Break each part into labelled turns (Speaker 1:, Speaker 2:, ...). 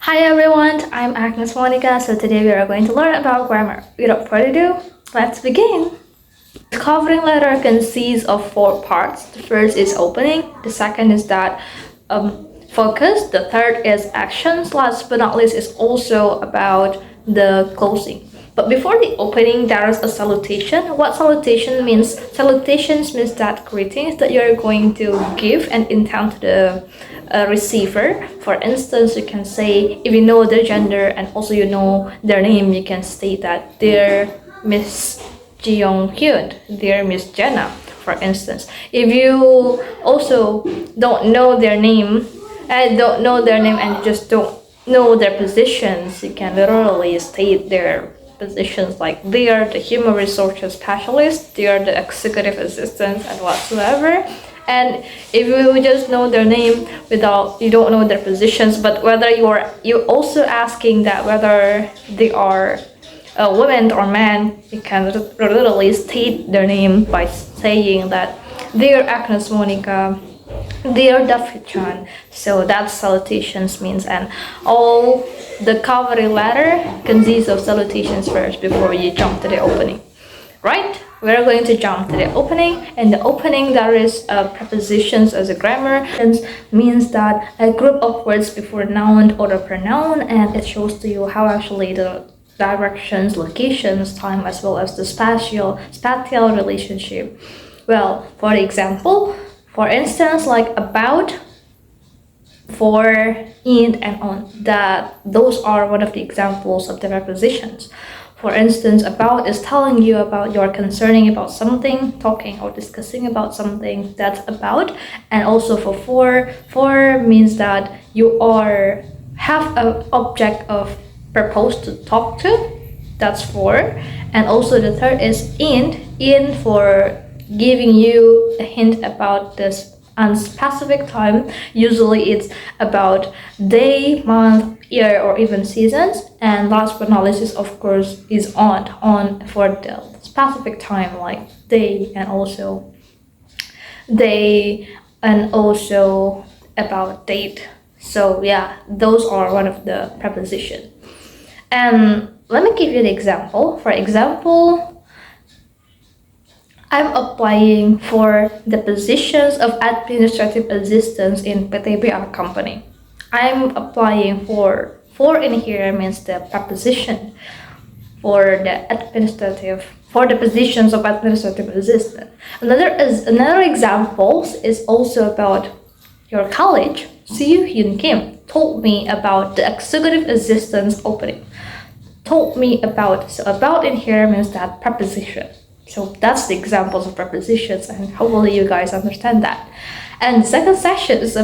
Speaker 1: Hi everyone, I'm Agnes Monica. So today we are going to learn about grammar. Without further ado, let's begin. The covering letter consists of four parts. The first is opening, the second is that focus, the third is actions, last but not least is also about the closing. But before the opening, there is a salutation. What salutation means? Salutations means that greetings that you're going to give and intend to the receiver. For instance, you can say, if you know their gender and also you know their name, you can state that dear Miss Ji Young Hyun, dear Miss Jenna, for instance. If you also don't know their name and just don't know their positions, you can literally state their positions like they are the human resources specialist, they are the executive assistants and whatsoever. And if you just know their name without you don't know their positions, but whether you're also asking that whether they are a woman or man, you can literally state their name by saying that they are Agnes Monica, they are David Chan. So that's salutations means, and all the covering letter consists of salutations first before you jump to the opening. Right? We're going to jump to the opening. In the opening, there is prepositions as a grammar. Means that a group of words before noun or a pronoun, and it shows to you how actually the directions, locations, time, as well as the spatial relationship. Well, for example, for instance, like about, for, in, and on. Those are one of the examples of the prepositions. For instance, about is telling you about you're concerning about something, talking or discussing about something, that's about. And also for means that you have an object of purpose to talk to, that's for. And also the third is in for giving you a hint about this unspecific time. Usually it's about day, month, year, or even seasons. And last but not least is of course is on for the specific time, like day and also about date. So yeah, those are one of the prepositions. And let me give you an example. For example, I'm applying for the positions of administrative assistants in PTBR company. I'm applying for in here means the preposition for the positions of administrative assistant. Another example is also about your college. Soo Hyun Kim told me about the executive assistant's opening. Told me about, so about in here means that preposition. So that's the examples of prepositions, and hopefully you guys understand that. And the second section is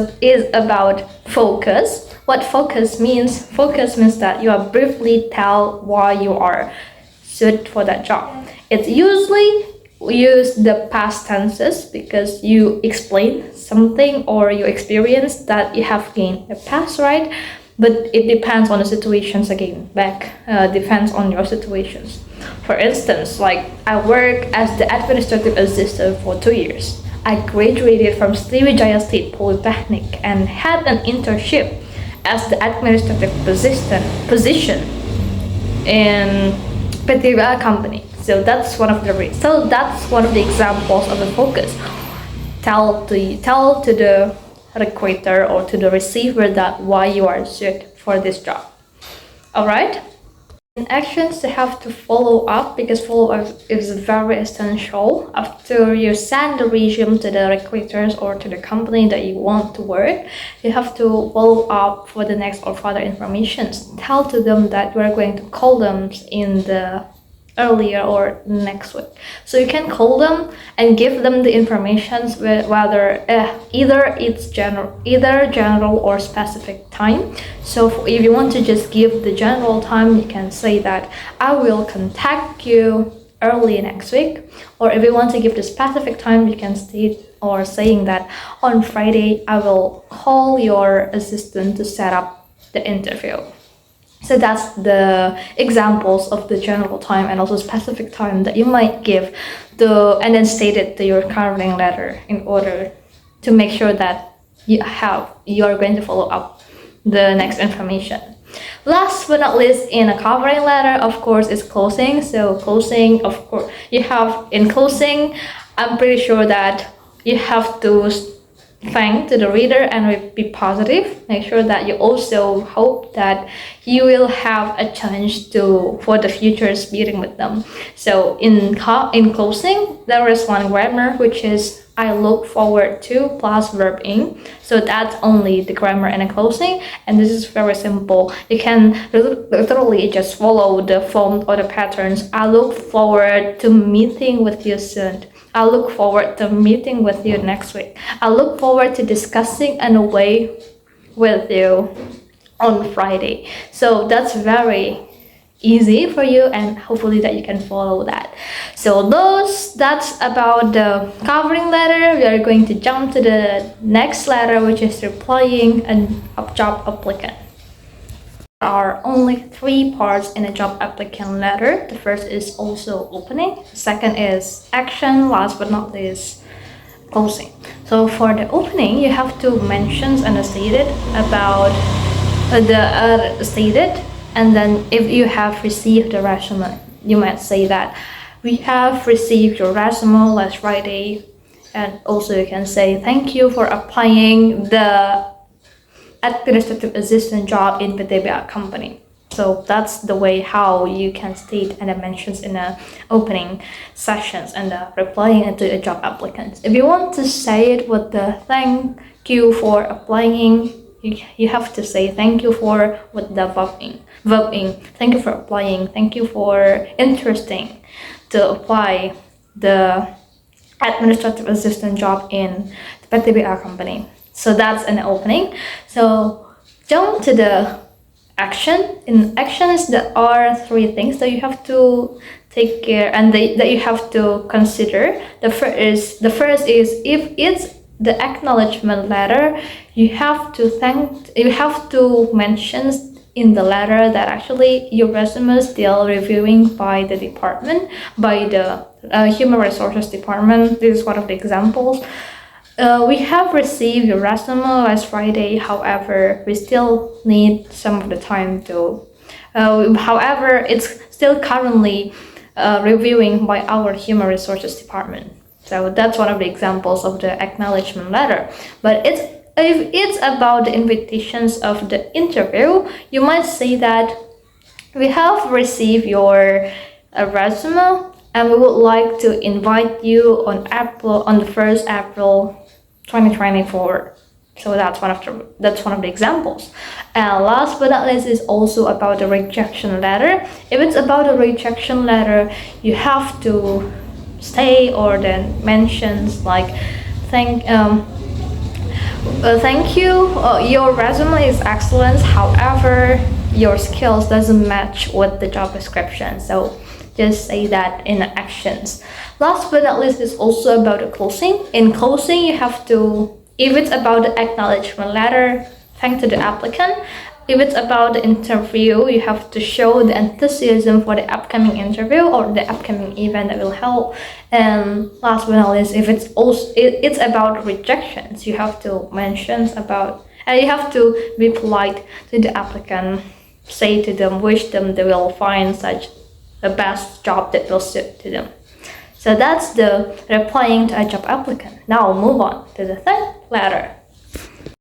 Speaker 1: about focus. What focus means? Focus means that you are briefly tell why you are suited for that job. It's usually use the past tenses because you explain something or you experience that you have gained the past, right? But it depends on the situations again, depends on your situations. For instance, like I work as the administrative assistant for 2 years. I graduated from Sriwijaya State Polytechnic and had an internship as the administrative position in PTBR company. So that's one of the examples of the focus. Tell to the recruiter or to the receiver that why you are suited for this job. All right. In actions, you have to follow up because follow-up is very essential. After you send the resume to the recruiters or to the company that you want to work, you have to follow up for the next or further information. Tell to them that you are going to call them in the earlier or next week. So you can call them and give them the information whether either general or specific time. So if you want to just give the general time, you can say that I will contact you early next week. Or if you want to give the specific time, you can state or saying that on Friday I will call your assistant to set up the interview. So that's the examples of the general time and also specific time that you might give and then state it to your covering letter in order to make sure that you are going to follow up the next information. Last but not least, in a covering letter, of course, is closing. So closing, of course, you have in closing, I'm pretty sure that you have to thank to the reader and be positive. Make sure that you also hope that you will have a chance to for the future meeting with them. So in closing, there is one grammar which is I look forward to plus verb ing. So that's only the grammar in a closing, and this is very simple. You can literally just follow the form or the patterns. I look forward to meeting with you soon. I look forward to meeting with you next week. I look forward to discussing an away with you on Friday. So that's very easy for you, and hopefully that you can follow that. So that's about the covering letter. We are going to jump to the next letter, which is replying a job applicant. There are only 3 parts in a job applicant letter. The first is also opening, the second is action, last but not least closing. So for the opening, you have to mention and stated about stated, and then if you have received the resume, you might say that we have received your resume last Friday, and also you can say thank you for applying the administrative assistant job in PTBA company. So that's the way how you can state and mentions in the opening sessions and replying to a job applicant. If you want to say it with the thank you for applying, you have to say thank you for with the verbing. Thank you for applying. Thank you for interesting to apply the administrative assistant job in the PTBA company. So that's an opening. So jump to the action. In actions, there are 3 things that you have to take care and that you have to consider. The first is if it's the acknowledgement letter, you have to mention in the letter that actually your resume is still reviewing by the department, by the human resources department. This is one of the examples. We have received your resume last Friday, however, we still need some of the time to, however, it's still currently reviewing by our human resources department. So that's one of the examples of the acknowledgement letter. But if it's about the invitations of the interview, you might say that we have received your resume and we would like to invite you on the 1st April 2024. So that's one of the examples. And last but not least is also about the rejection letter. If it's about a rejection letter, you have to say or then mentions like thank you, your resume is excellent, however your skills doesn't match with the job description. So just say that in actions. Last but not least is also about the closing. In closing, you have to, if it's about the acknowledgement letter, thank to the applicant. If it's about the interview, you have to show the enthusiasm for the upcoming interview or the upcoming event that will help. And last but not least, if it's about rejections, you have to mention about, and you have to be polite to the applicant, say to them, wish them they will find such the best job that will suit to them. So that's the replying to a job applicant. Now move on to the third letter.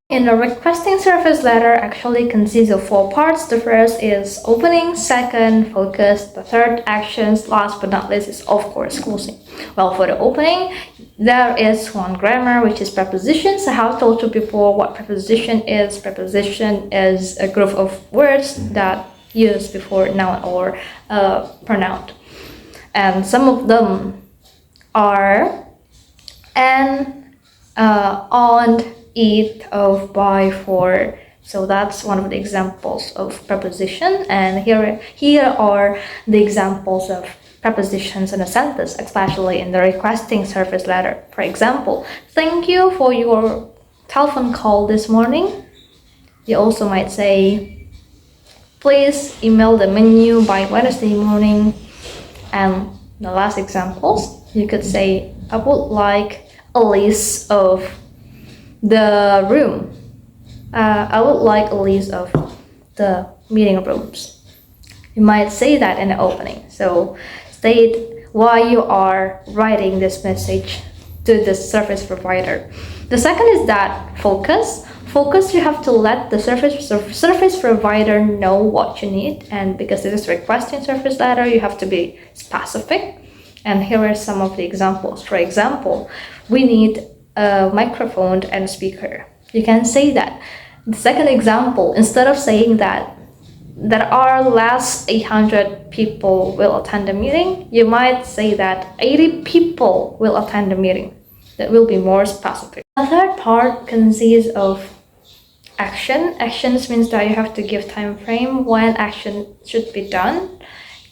Speaker 1: In the requesting service letter actually consists of 4 parts. The first is opening, second, focus, the third, actions, last but not least is of course closing. Well, for the opening, there is one grammar which is prepositions. I have told you before what preposition is. Preposition is a group of words that use before noun or pronoun. And some of them are an, on, eat, of, by, for. So that's one of the examples of preposition, and here are the examples of prepositions in a sentence, especially in the requesting service letter. For example, thank you for your telephone call this morning. You also might say, please email the menu by Wednesday morning. And the last examples, you could say, I would like a list of the room. I would like a list of the meeting rooms. You might say that in the opening. So state why you are writing this message to the service provider. The second is that focus. Focus, you have to let the service provider know what you need, and because this is requesting service letter, you have to be specific. And here are some of the examples. For example, we need a microphone and a speaker. You can say that. The second example, instead of saying that there are less 800 people will attend the meeting, you might say that 80 people will attend the meeting. That will be more specific. The third part consists of action. Actions means that you have to give time frame when action should be done.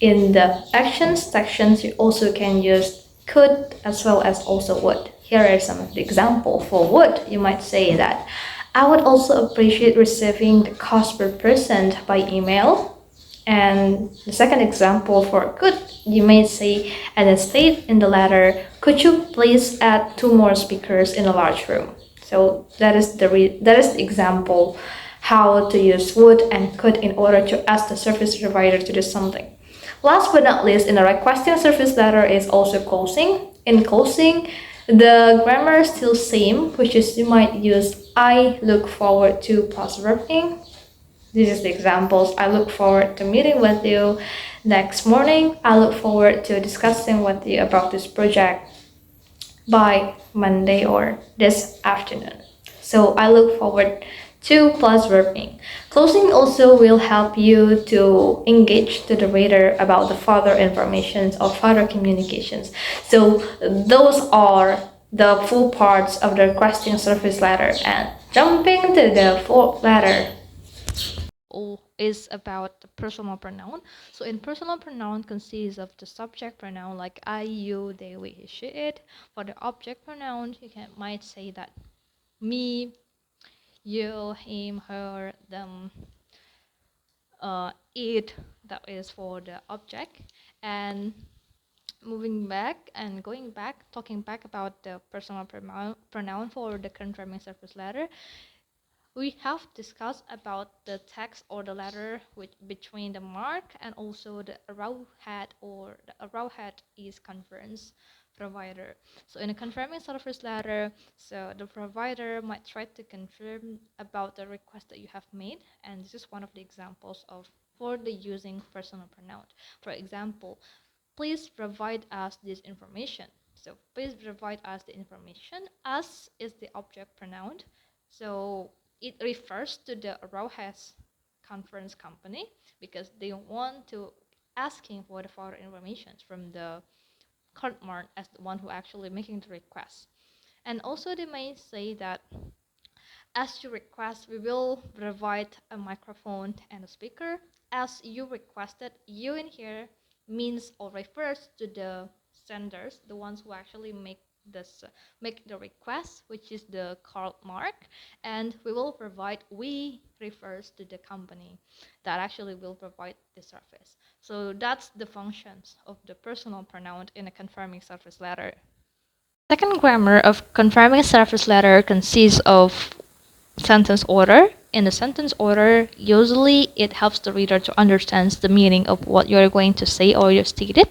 Speaker 1: In the actions sections, you also can use could as well as also would. Here are some of the examples. For would, you might say that I would also appreciate receiving the cost per person by email. And the second example for could, you may say and state in the letter, could you please add 2 more speakers in a large room? So that is the example how to use would and could in order to ask the service provider to do something. Last but not least, in the requesting service letter is also closing. In closing, the grammar is still same, which is you might use I look forward to plus verb ing. This is the examples. I look forward to meeting with you next morning. I look forward to discussing with you about this project by Monday or this afternoon. So I look forward to plus verb ing. Closing also will help you to engage to the reader about the further information or further communications. So those are the full parts of the requesting service letter. And jumping to the fourth letter is about the personal pronoun. So in personal pronoun consists of the subject pronoun like I, you, they, we, he, she, it. For the object pronoun, you might say that me, you, him, her, them, it. That is for the object. And moving back and going back, talking back about the personal pronoun for the confirming surface letter, we have discussed about the text or the letter between the mark and also the arrowhead, or the arrowhead is conference provider. So in a confirming surface letter, so the provider might try to confirm about the request that you have made, and this is one of the examples of for the using personal pronoun. For example, please provide us this information. So please provide us the information. Us is the object pronoun. So it refers to the arrowhead conference company because they want to asking for the further information from the cardmark as the one who actually making the request. And also they may say that as you request, we will provide a microphone and a speaker. As you requested, you in here means or refers to the senders, the ones who actually make the request, which is the cardmark, and we refers to the company that actually will provide the service. So that's the functions of the personal pronoun in a confirming surface letter. Second grammar of confirming surface letter consists of sentence order. In the sentence order, usually it helps the reader to understand the meaning of what you're going to say or you stated.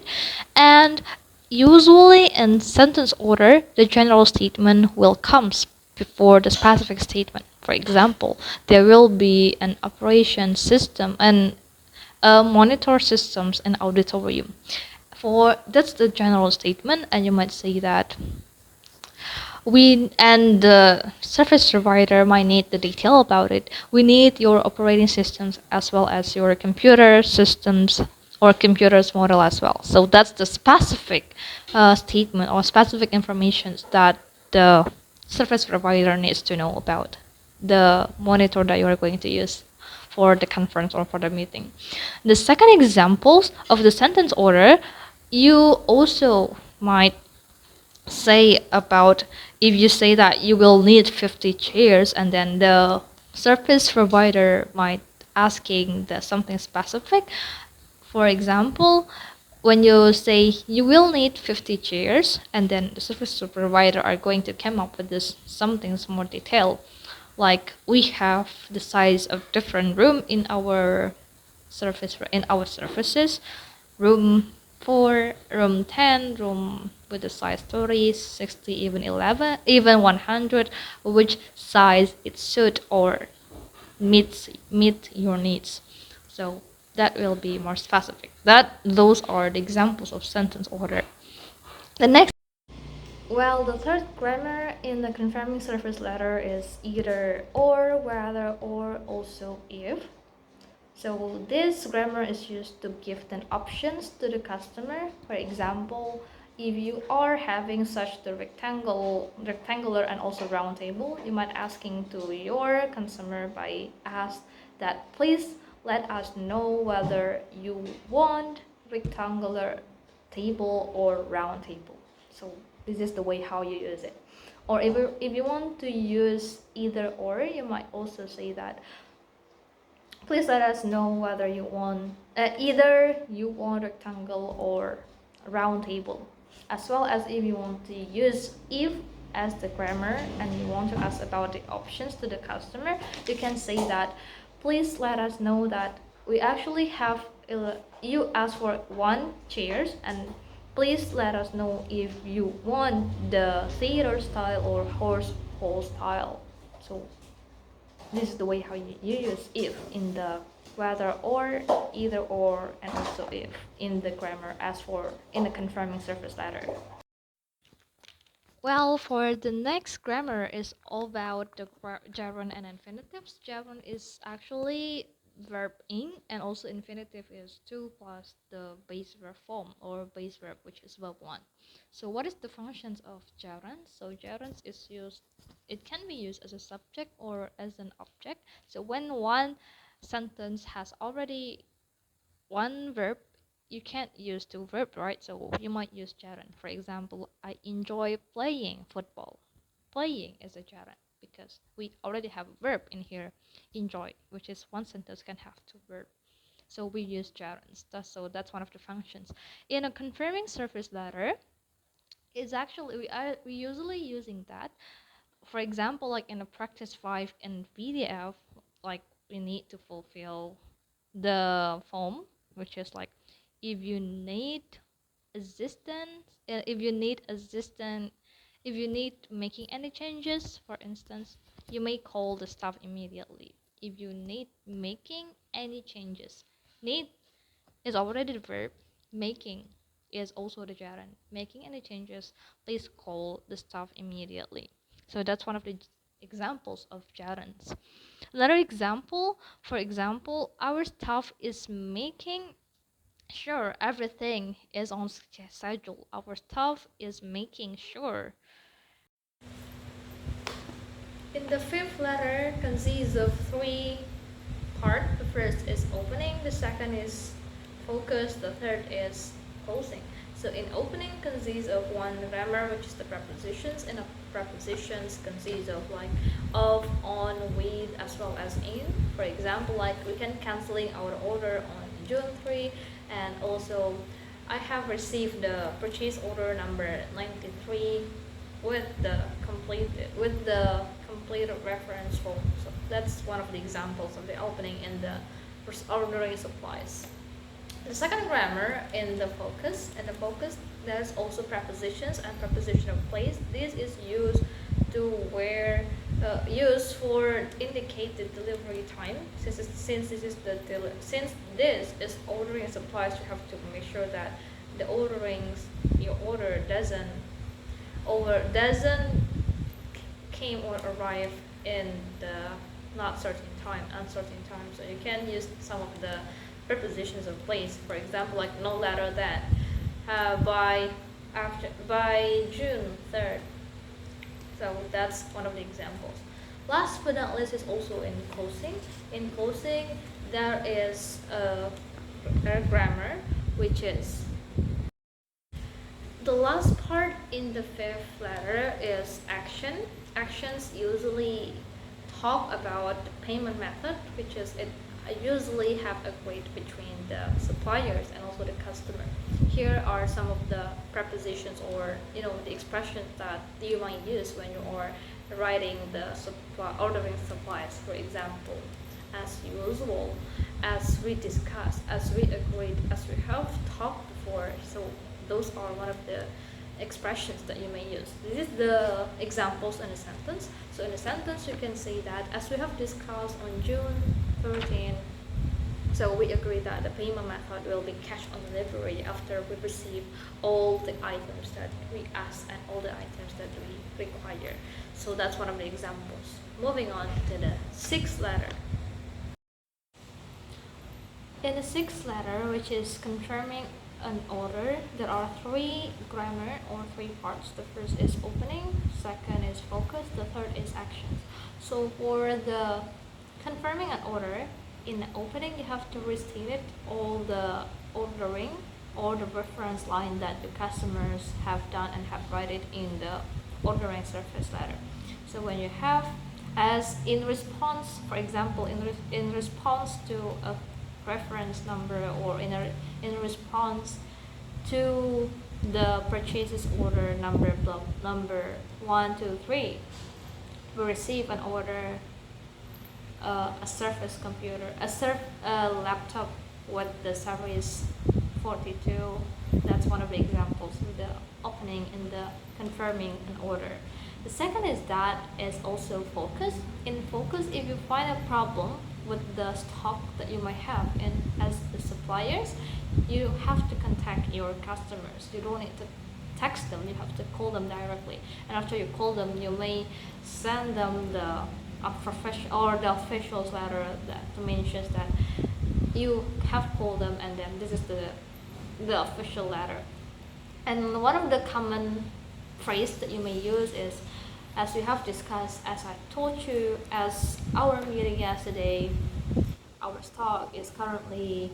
Speaker 1: And usually in sentence order, the general statement will come before the specific statement. For example, there will be an operation system and a monitor systems and auditorium. That's the general statement, and you might say that the service provider might need the detail about it. We need your operating systems as well as your computer systems or computers model as well. So that's the specific statement or specific information that the service provider needs to know about the monitor that you are going to use for the conference or for the meeting. The second examples of the sentence order, you also might say about if you say that you will need 50 chairs and then the service provider might asking something specific. For example, when you say you will need 50 chairs and then the service provider are going to come up with this something more detailed, Like we have the size of different room in our surfaces, room 4, room 10, room with the size 30, 60, even 11, even 100, which size it suit or meet your needs. So that will be more specific. Those are the examples of sentence order. The next, well, the third grammar in the confirming surface letter is either, or, whether, or, also, if. So this grammar is used to give then options to the customer. For example, if you are having such the rectangular and also round table, you might asking to your consumer by ask that please let us know whether you want rectangular table or round table. So this is the way how you use it. Or if you want to use either or, you might also say that please let us know whether you want either you want rectangle or round table, as well as if you want to use if as the grammar and you want to ask about the options to the customer, you can say that please let us know that we actually have you ask for 1 chairs, and please let us know if you want the theater style or horse hole style. So this is the way how you use if in the whether or, either or, and also if in the grammar as for in the confirming surface letter. Well, for the next grammar is all about the gerund and infinitives. Gerund is actually verb ing, and also infinitive is to plus the base verb form or base verb, which is verb 1. So what is the functions of gerund? So gerund is used, it can be used as a subject or as an object. So when one sentence has already one verb, you can't use two verb, right? So you might use gerund. For example, I enjoy playing football. Playing is a gerund because we already have a verb in here, enjoy, which is one sentence can have two verb. So we use gerunds. So that's one of the functions. In a confirming surface letter, is actually we usually using that. For example, like in a practice 5 in PDF, like we need to fulfill the form, which is like if you need assistance, if you need making any changes, for instance, you may call the staff immediately. If you need making any changes, need is already the verb, making is also the gerund. Making any changes, please call the staff immediately. So that's one of the examples of gerunds. Another example, for example, our staff is making sure everything is on schedule. Our staff is making sure. In the fifth letter consists of 3 parts. The first is opening, the second is focus, the third is closing. So in opening consists of one grammar, which is the prepositions, and prepositions consists of like of, on, with, as well as in. For example, like we can canceling our order on June 3, and also I have received the purchase order number 93 with the completed reference form. So that's one of the examples of the opening in the ordinary supplies. The second grammar in the focus, there's also prepositions and preposition of place. This is used to used for indicated delivery time. Since this is ordering supplies, you have to make sure that your order doesn't came or arrive in the not certain time, uncertain time. So you can use some of the prepositions of place. For example, like no later than by June 3rd. So that's one of the examples. Last but not least is also in closing. In closing, there is a grammar, which is the last part in the fifth letter is action. Actions usually talk about the payment method, which is it usually have a grade between the suppliers and also the customer. Here are some of the prepositions or the expressions that you might use when you are writing the supply, ordering supplies, for example, as usual, as we discussed, as we agreed, as we have talked before. So those are one of the expressions that you may use. This is the examples in a sentence. So in a sentence, you can say that as we have discussed on June 13, so we agree that the payment method will be cash on delivery after we receive all the items that we ask and all the items that we require. So that's one of the examples. Moving on to the sixth letter. In the sixth letter, which is confirming an order, there are three grammar or three parts. The first is opening, second is focus, the third is actions. So for the confirming an order, in the opening you have to restate all the ordering or the reference line that the customers have done and have write it in the ordering service letter. So when you have as in response, for example, in response to a reference number or in response to the purchases order number 1, 2, 3, we receive an order, a Surface computer, a laptop with the service 42. That's one of the examples with the opening and the confirming an order. The second is that is also focus. In focus, if you find a problem with the stock that you might have, and as the suppliers, you have to contact your customers. You don't need to text them, you have to call them directly. And after you call them, you may send them the the official's letter that mentions that you have called them, and then this is the official letter. And one of the common phrase that you may use is, as we have discussed, as I told you, as our meeting yesterday, our stock is currently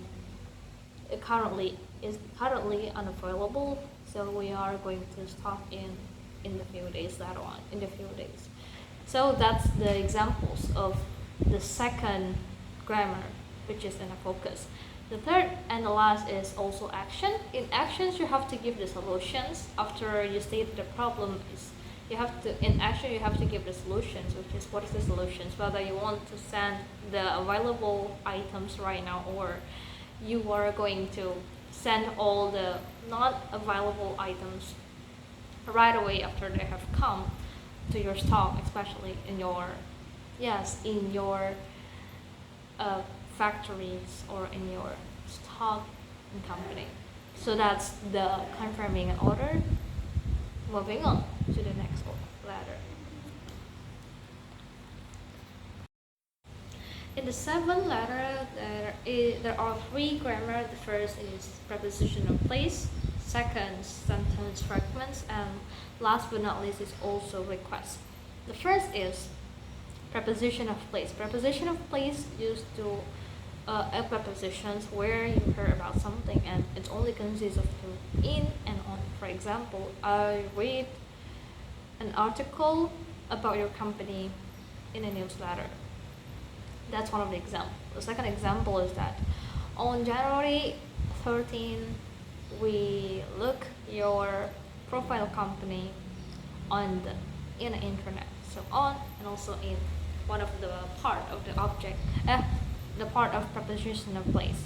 Speaker 1: unavailable, so we are going to stock in the few days later on, in the few days. So that's the examples of the second grammar, which is in a focus. The third and the last is also action. In actions, you have to give the solutions. After you state the problem, in action you have to give the solutions, which is what is the solutions, whether you want to send the available items right now, or you are going to send all the not available items right away after they have come to your stock, especially in your factories or in your stock company. So that's the confirming an order. Moving on to the next letter. In the seventh letter, there are three grammar. The first is preposition of place, second sentence fragments, and last but not least is also request. The first is preposition of place. Preposition of place used to a prepositions where you heard about something and it only consists of to in and on. For example, I read an article about your company in a newsletter. That's one of the examples. The second example is that on January 13, we look your profile company in the internet. So on and also in one of the part of the object, the part of preposition of place.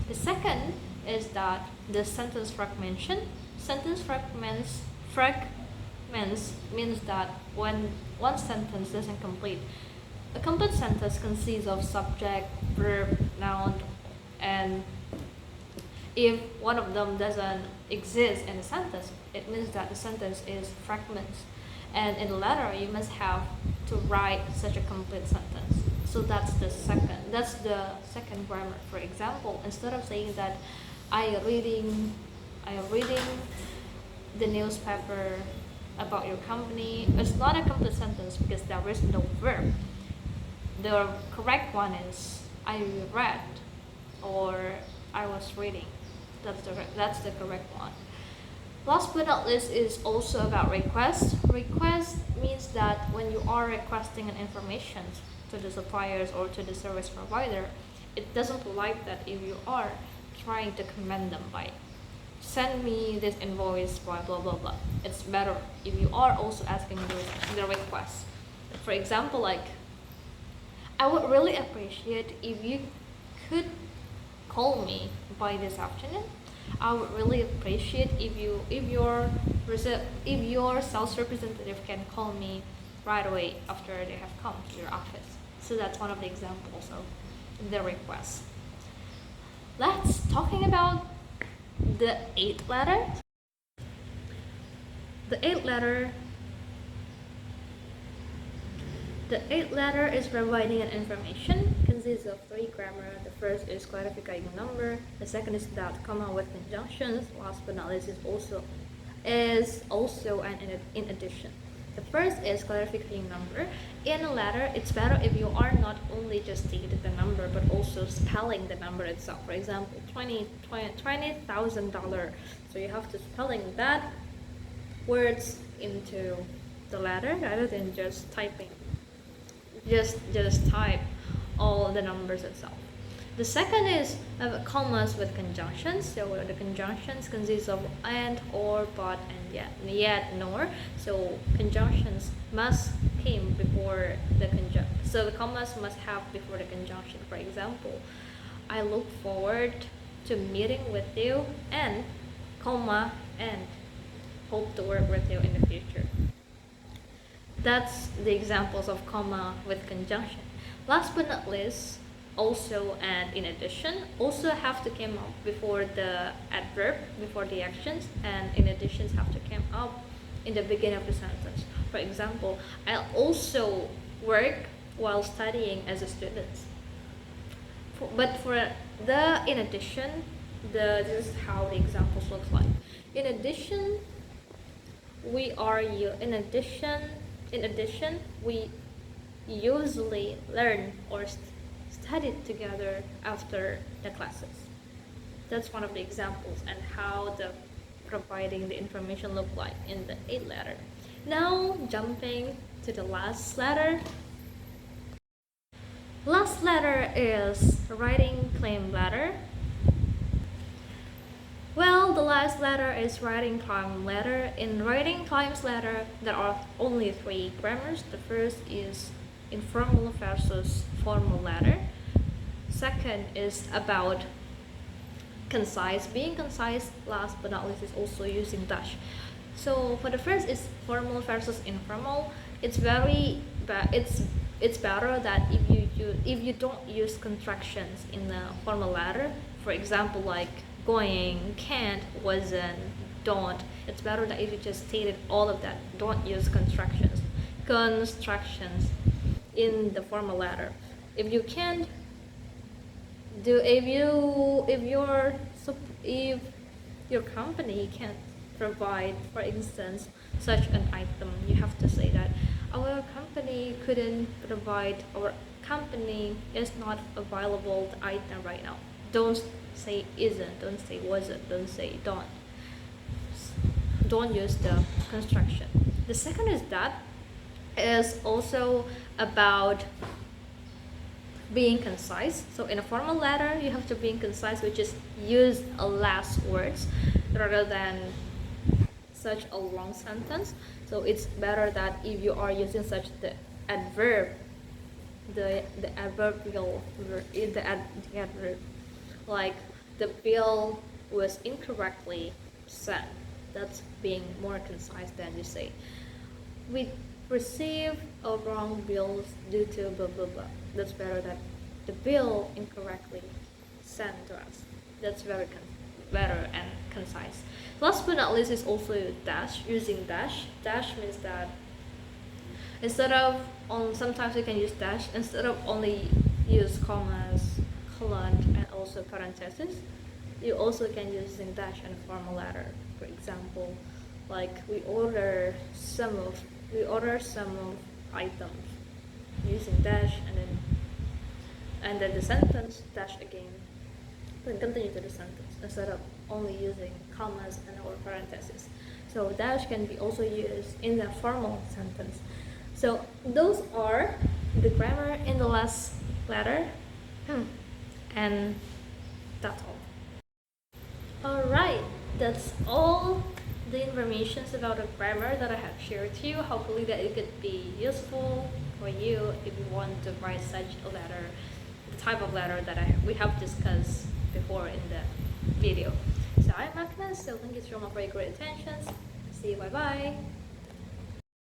Speaker 1: The second is that the sentence fragmentation. Sentence fragments means that when one sentence isn't complete. A complete sentence consists of subject, verb, noun, and if one of them doesn't exist in a sentence, it means that the sentence is fragments. And in the letter, you must have to write such a complete sentence. So that's the second grammar. For example, instead of saying that I am reading the newspaper about your company, it's not a complete sentence because there is no verb. The correct one is I read or I was reading. That's the correct one. Last but not least is also about request. Request means that when you are requesting an information to the suppliers or to the service provider, it doesn't like that if you are trying to command them by send me this invoice by blah blah blah. It's better if you are also asking the request. For example, like, I would really appreciate if you could call me by this afternoon. I would really appreciate if your sales representative can call me right away after they have come to your office. So that's one of the examples of the request. Let's talking about the eighth letter. The eighth letter is providing an information, consists of three grammar. The first is clarifying number, the second is dot, comma with conjunctions, last but not least is also and in addition. The first is clarifying number. In a letter, it's better if you are not only just stating the number but also spelling the number itself. For example, $20,000. So you have to spelling that words into the letter rather than just typing. Just type all the numbers itself. The second is commas with conjunctions. So the conjunctions consist of and, or, but, and yet, nor. So conjunctions must came before the so the commas must have before the conjunction. For example, I look forward to meeting with you and, comma, and hope to work with you in the future. That's the examples of comma with conjunction. Last but not least, also and in addition also have to come up before the adverb, before the actions, and in additions have to come up in the beginning of the sentence. For example, I also work while studying as a student. But for the in addition, this is how the examples look like. In addition, we usually learn or study together after the classes. That's one of the examples and how the providing the information look like in the eighth letter. Now jumping to the last letter. Last letter is writing claim letter. Well, the last letter is writing claim letter. In writing claims letter, there are only three grammars. The first is informal versus formal letter. Second is about concise, being concise. Last but not least is also using dash. So for the first is formal versus informal. It's better that if you don't use contractions in the formal letter. For example, like going, can't, wasn't, don't. It's better that if you just stated all of that, don't use constructions in the formal letter. If you can't do, if your company can't provide, for instance, such an item, you have to say that our company couldn't provide, our company is not available the item right now. Don't say isn't, don't say wasn't, don't say don't use the construction. The second is that is also about being concise. So in a formal letter you have to be concise, which is use last words rather than such a long sentence. So it's better that if you are using such the adverb, the adverbial the adverb, like the bill was incorrectly sent. That's being more concise than you say we received a wrong bill due to blah blah blah. That's better that the bill incorrectly sent to us. That's very better and concise. Last but not least is also dash. Using dash. Dash means that instead of sometimes you can use dash instead of only use commas, colon, and also parentheses. You also can use in dash and formal letter. For example, like we order some of items using dash and then the sentence dash again. Then continue to the sentence instead of only using commas and or parentheses. So dash can be also used in the formal sentence. So those are the grammar in the last letter. And that's all. Alright, that's all the informations about the grammar that I have shared to you. Hopefully that it could be useful for you if you want to write such a letter, the type of letter that we have discussed before in the video. So I'm Agnes, so thank you so much for your great attention. See you, bye bye.